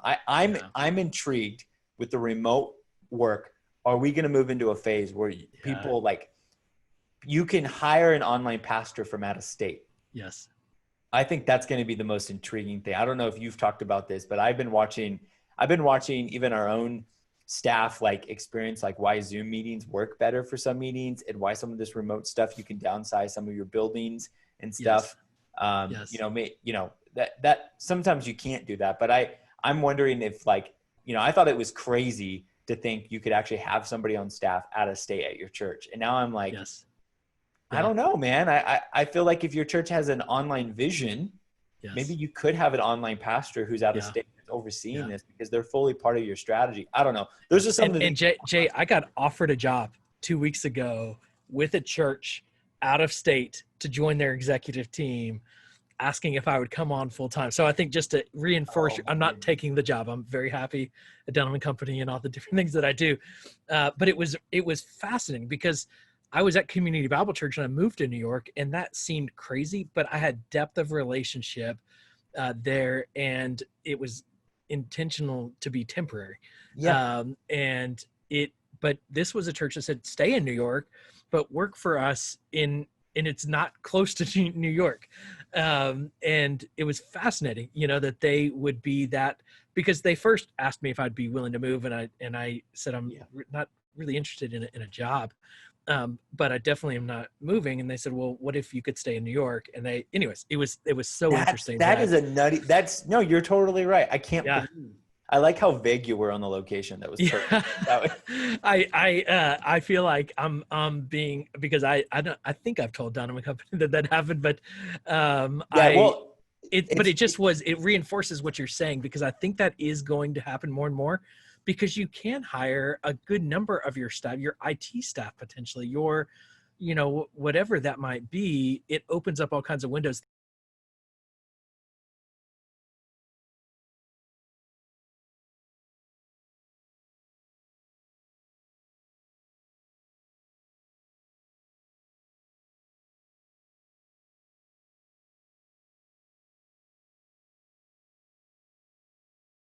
Yeah. I'm intrigued with the remote work. Are we going to move into a phase where people like you can hire an online pastor from out of state? Yes. I think that's going to be the most intriguing thing. I don't know if you've talked about this, but I've been watching even our own staff like experience like why Zoom meetings work better for some meetings and why some of this remote stuff you can downsize some of your buildings and stuff. Yes. That sometimes you can't do that, but I'm wondering if like, I thought it was crazy to think you could actually have somebody on staff out of state at your church. And now I'm like, Yes. I don't know, man. I feel like if your church has an online vision, maybe Yes. you could have an online pastor who's out of Yeah. state overseeing Yeah. this because they're fully part of your strategy. I don't know. Those are some of the And Jay, I got offered a job 2 weeks ago with a church out of state to join their executive team, asking if I would come on full time. So I think just to reinforce, I'm not taking the job. I'm very happy at Dunham and Company and all the different things that I do. But it was fascinating because I was at Community Bible Church and I moved to New York, and that seemed crazy, but I had depth of relationship there, and it was intentional to be temporary. Yeah. But this was a church that said, stay in New York, but work for us and it's not close to New York. And it was fascinating, that they would be that, because they first asked me if I'd be willing to move. And I said, I'm not really interested in a job. But I definitely am not moving. And they said, well, what if you could stay in New York? And anyways, it was so interesting. No, you're totally right. I can't Yeah. I like how vague you were on the location. That was perfect. I feel like I'm being, because I think I've told Dunham and Company that happened, but it reinforces what you're saying, because I think that is going to happen more and more, because you can hire a good number of your staff, your IT staff, potentially your, whatever that might be. It opens up all kinds of windows.